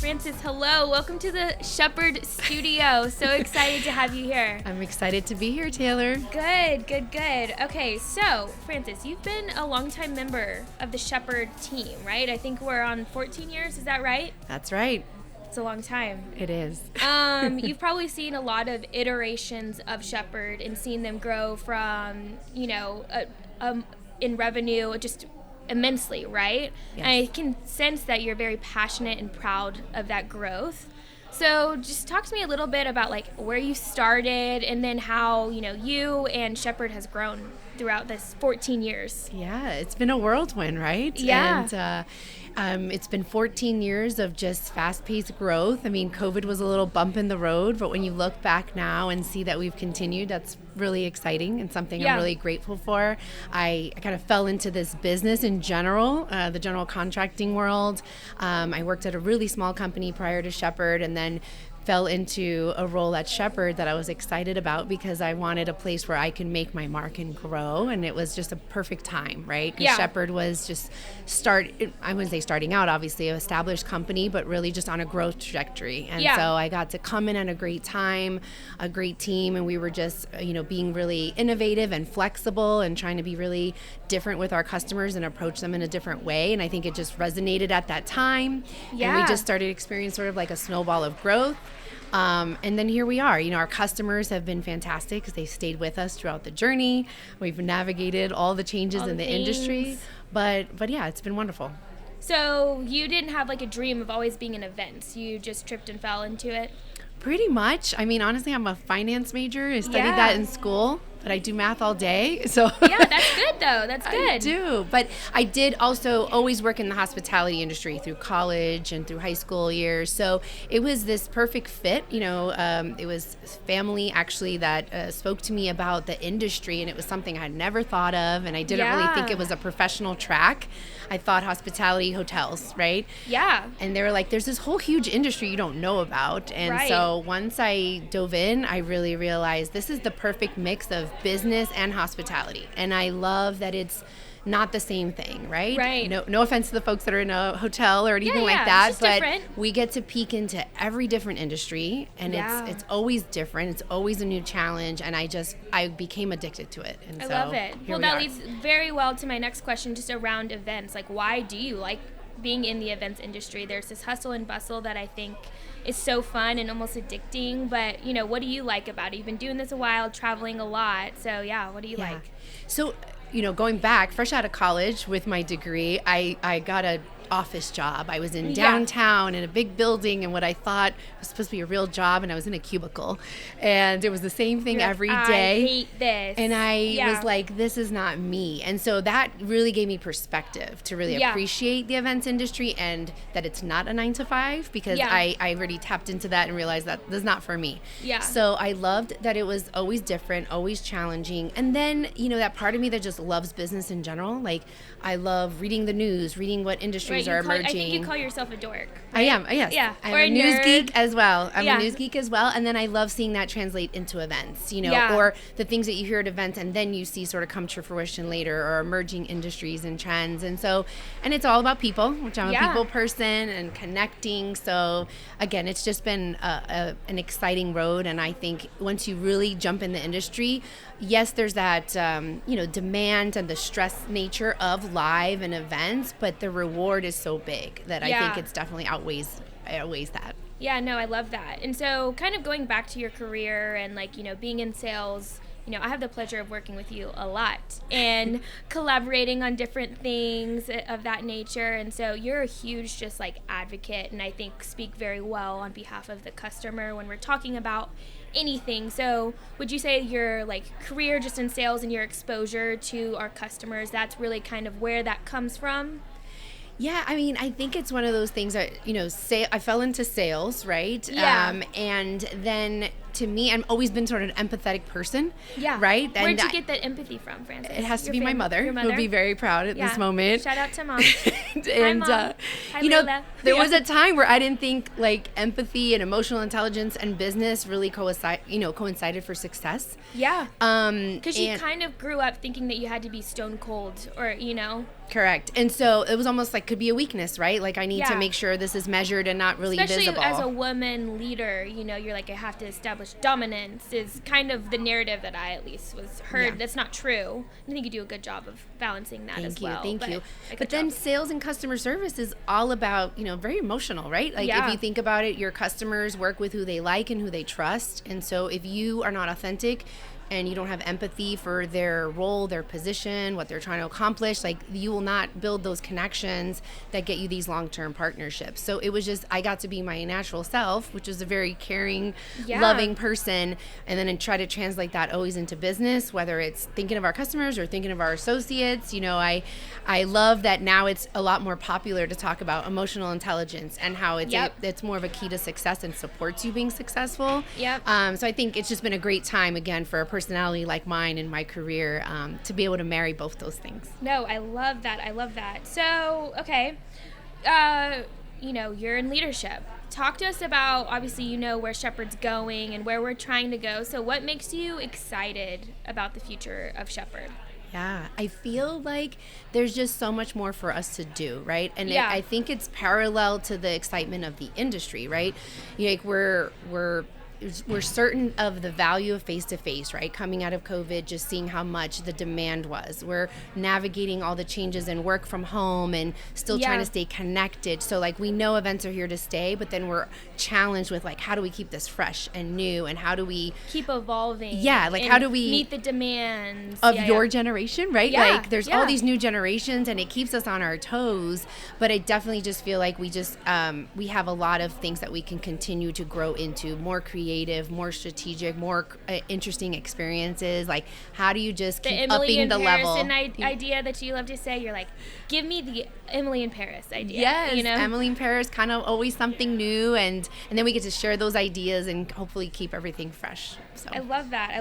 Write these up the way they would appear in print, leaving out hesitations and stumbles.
Frances, hello. Welcome to the Shepard studio. So excited to have you here. I'm excited to be here, Taylor. Good. Okay, so Frances, you've been a longtime member of the Shepard team, right? I think we're on 14 years. Is that right? That's right. It's a long time. It is. You've probably seen a lot of iterations of Shepard and seen them grow from, in revenue just immensely, right? Yes. And I can sense that you're very passionate and proud of that growth. So just talk to me a little bit about like where you started and then how, you and Shepard has grown throughout this 14 years. Yeah, it's been a whirlwind, right? Yeah. And it's been 14 years of just fast-paced growth. I mean, COVID was a little bump in the road, but when you look back now and see that we've continued, that's really exciting and something I'm really grateful for. I kind of fell into this business in general, the general contracting world. I worked at a really small company prior to Shepard and then fell into a role at Shepard that I was excited about because I wanted a place where I could make my mark and grow, and it was just a perfect time, right? Because Shepard was just I wouldn't say starting out, obviously, an established company, but really just on a growth trajectory. And so I got to come in at a great time, a great team, and we were just, being really innovative and flexible and trying to be really different with our customers and approach them in a different way. And I think it just resonated at that time. Yeah. And we just started experiencing sort of like a snowball of growth. And then here we are. Our customers have been fantastic because they stayed with us throughout the journey. We've navigated all the changes in the industry. But yeah, it's been wonderful. So you didn't have like a dream of always being in events. You just tripped and fell into it? Pretty much. I mean, honestly, I'm a finance major. I studied that in school, but I do math all day. So yeah, that's good though. That's good. I do. But I did also always work in the hospitality industry through college and through high school years. So it was this perfect fit. It was family actually that spoke to me about the industry, and it was something I had never thought of, and I didn't really think it was a professional track. I thought hospitality, hotels, right? Yeah. And they were like, there's this whole huge industry you don't know about. And so once I dove in, I really realized this is the perfect mix of business and hospitality. And I love that it's not the same thing, right? Right. No offense to the folks that are in a hotel or anything like that, it's but different. We get to peek into every different industry, and it's always different. It's always a new challenge, and I became addicted to it. And I love it. Well, that leads very well to my next question, just around events. Like, why do you like being in the events industry? There's this hustle and bustle that I think is so fun and almost addicting, but what do you like about it? You've been doing this a while, traveling a lot, so what do you like? So going back, fresh out of college with my degree, I got a office job. I was in downtown in a big building, and what I thought was supposed to be a real job, and I was in a cubicle, and it was the same thing every day. I hate this. And I was like, this is not me. And so that really gave me perspective to really appreciate the events industry and that it's not a 9 to 5, because I already tapped into that and realized that this is not for me. Yeah. So I loved that it was always different, always challenging. And then, that part of me that just loves business in general. Like, I love reading the news, reading what industries are emerging. I think you call yourself a dork. Right? I am, yes. Yeah. I'm or a news nerd. geek as well. A news geek as well. And then I love seeing that translate into events, or the things that you hear at events and then you see sort of come to fruition later, or emerging industries and trends. And it's all about people, which I'm a people person, and connecting. So again, it's just been an exciting road. And I think once you really jump in the industry, yes, there's that, demand and the stress nature of live and events, but the reward is so big that I think it's definitely outweighs that. Yeah, no, I love that. And so kind of going back to your career and being in sales, I have the pleasure of working with you a lot and collaborating on different things of that nature. And so you're a huge just advocate, and I think speak very well on behalf of the customer when we're talking about anything. So would you say your career just in sales and your exposure to our customers, that's really kind of where that comes from? Yeah, I mean, I think it's one of those things that, I fell into sales, right? Yeah. And then to me, I've always been sort of an empathetic person. Yeah. Right? Where'd you get that empathy from, Frances? It has to be my mother, who will be very proud at this moment. Shout out to Mom. And, Hi, Mom. you know, Lola. there was a time where I didn't think like empathy and emotional intelligence and business really coincided for success. Yeah. Because you kind of grew up thinking that you had to be stone cold, or, you know. Correct. And so it was almost like could be a weakness, right? Like I need to make sure this is measured and not really visible. Especially as a woman leader, you know, you're like, I have to establish dominance is kind of the narrative that I at least was heard. Yeah. That's not true. I think you do a good job of balancing that as well. Thank you. But then sales and customer service is all about, you know, very emotional, right? Like if you think about it, your customers work with who they like and who they trust. And so if you are not authentic, and you don't have empathy for their role, their position, what they're trying to accomplish, like you will not build those connections that get you these long-term partnerships. So it was just, I got to be my natural self, which is a very caring, loving person, and then try to translate that always into business, whether it's thinking of our customers or thinking of our associates. You know, I love that now it's a lot more popular to talk about emotional intelligence and how it's more of a key to success and supports you being successful. Yep. So I think it's just been a great time, again, for a personality like mine in my career to be able to marry both those things. No, I love that. So, okay, you know, you're in leadership. Talk to us about, obviously, you know where Shepard's going and where we're trying to go. So what makes you excited about the future of Shepard? Yeah, I feel like there's just so much more for us to do, right? And I think it's parallel to the excitement of the industry, right? Like we're certain of the value of face-to-face, right? Coming out of COVID, just seeing how much the demand was. We're navigating all the changes in work from home and still trying to stay connected. So like we know events are here to stay, but then we're challenged with like, how do we keep this fresh and new? And how do we keep evolving? Yeah, like how do we meet the demands of your generation, right? Yeah, like there's all these new generations and it keeps us on our toes, but I definitely just feel like we just, we have a lot of things that we can continue to grow into, more creative, more strategic, more interesting experiences. Like how do you just keep upping the level? The Emily in Paris idea that you love to say, you're like, give me the Emily in Paris idea. Yes, you know? Emily in Paris, kind of always something new, and then we get to share those ideas and hopefully keep everything fresh. So I love that.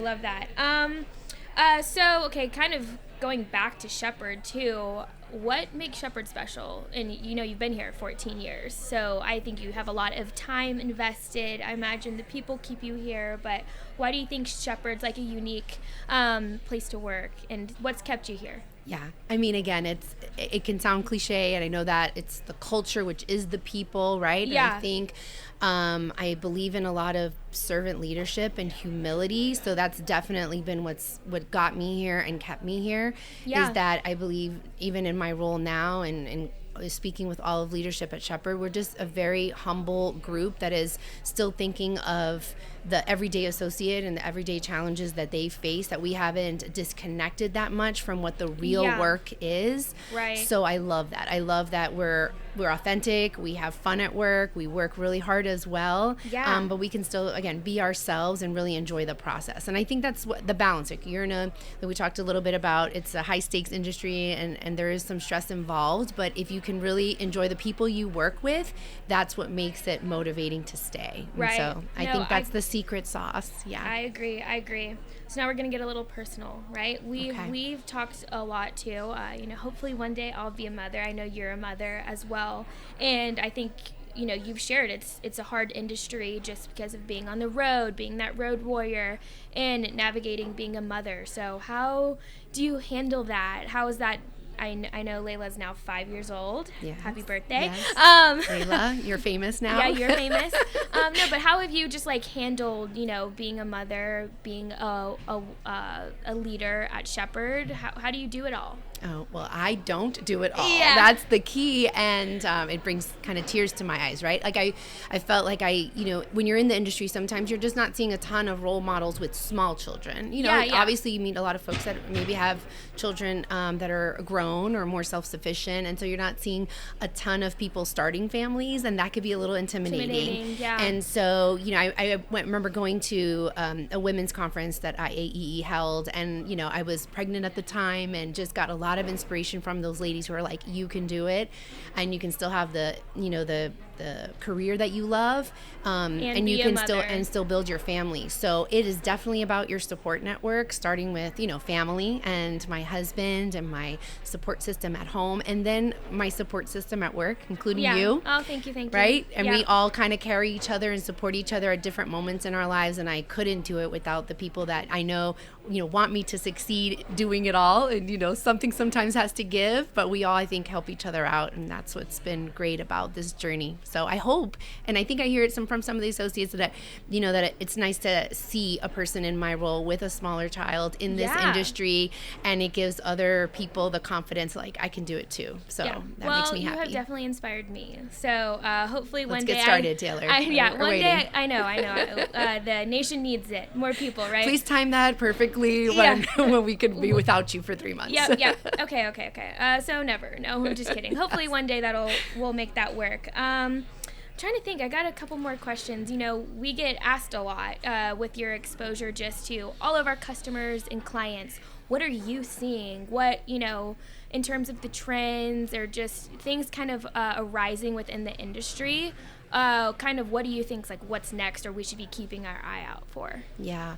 So okay, kind of going back to Shepard too. What makes Shepard special? And you know, you've been here 14 years, so I think you have a lot of time invested. I imagine the people keep you here, but why do you think Shepard's like a unique place to work, and what's kept you here? Yeah, I mean, again, it can sound cliche, and I know that it's the culture, which is the people, right? Yeah. And I think I believe in a lot of servant leadership and humility, so that's definitely been what got me here and kept me here. Yeah. Is that I believe even in my role now and speaking with all of leadership at Shepard, we're just a very humble group that is still thinking of the everyday associate and the everyday challenges that they face, that we haven't disconnected that much from what the real work is. Right. So I love that. I love that we're authentic, we have fun at work, we work really hard as well. Yeah. But we can still, again, be ourselves and really enjoy the process. And I think that's what the balance, like that we talked a little bit about, it's a high stakes industry and there is some stress involved, but if you can really enjoy the people you work with, that's what makes it motivating to stay. Right. And so I think that's the secret sauce. Yeah. I agree. So now we're going to get a little personal, right? We've talked a lot too. You know, hopefully one day I'll be a mother. I know you're a mother as well. And I think, you know, you've shared it's a hard industry just because of being on the road, being that road warrior, and navigating being a mother. So how do you handle that? How is that? I know Layla's now 5 years old. Yes. Happy birthday. Yes. Layla, you're famous now. Yeah, you're famous. No, but how have you just like handled, you know, being a mother, being a leader at Shepard? How do you do it all? Oh, well, I don't do it all. Yeah. That's the key, and it brings kind of tears to my eyes, right? Like I felt like you know, when you're in the industry, sometimes you're just not seeing a ton of role models with small children. You know, obviously you meet a lot of folks that maybe have children that are grown or more self-sufficient, and so you're not seeing a ton of people starting families, and that could be a little intimidating. Yeah. And so, you know, I remember going to a women's conference that IAEE held, and, you know, I was pregnant at the time and just got a lot lot of inspiration from those ladies who are like, you can do it, and you can still have the career that you love, and you can still build your family. So it is definitely about your support network, starting with, family and my husband and my support system at home, and then my support system at work, including you. Oh, thank you. Right? And we all kind of carry each other and support each other at different moments in our lives, and I couldn't do it without the people that I know, want me to succeed doing it all. And, something sometimes has to give, but we all, I think, help each other out, and that's what's been great about this journey. So I hope, and I think I hear it from some of the associates, that, that it's nice to see a person in my role with a smaller child in this industry, and it gives other people the confidence, like, I can do it too. So that makes me happy. You have definitely inspired me. So hopefully one day. Let's get started, Taylor. One day, I know. The nation needs it. More people, right? Please time that perfectly when we can be without you for 3 months. Yeah. Okay. So never. No, I'm just kidding. Hopefully one day we'll make that work. Trying to think, I got a couple more questions. We get asked a lot with your exposure just to all of our customers and clients. What are you seeing? What, in terms of the trends or just things kind of arising within the industry? Kind of what do you think's like what's next, or we should be keeping our eye out for? Yeah.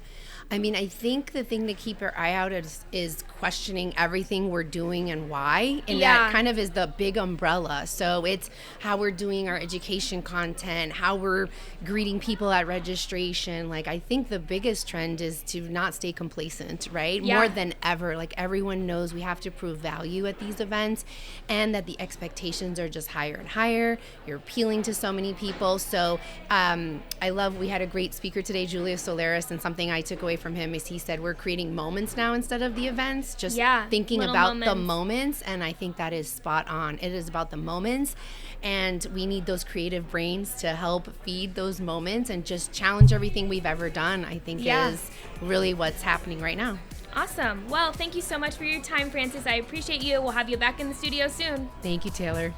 I think the thing to keep your eye out is questioning everything we're doing and why. And that kind of is the big umbrella. So it's how we're doing our education content, how we're greeting people at registration. Like, I think the biggest trend is to not stay complacent, right? Yeah. More than ever. Like, everyone knows we have to prove value at these events, and that the expectations are just higher and higher. You're appealing to so many people. So we had a great speaker today, Julius Solaris, and something I took away from him is he said we're creating moments now instead of the events, just thinking about the moments, and I think that is spot on. It is about the moments, and we need those creative brains to help feed those moments and just challenge everything we've ever done, I think is really what's happening right now. Awesome. Well, thank you so much for your time, Frances. I appreciate you. We'll have you back in the studio soon. Thank you, Taylor.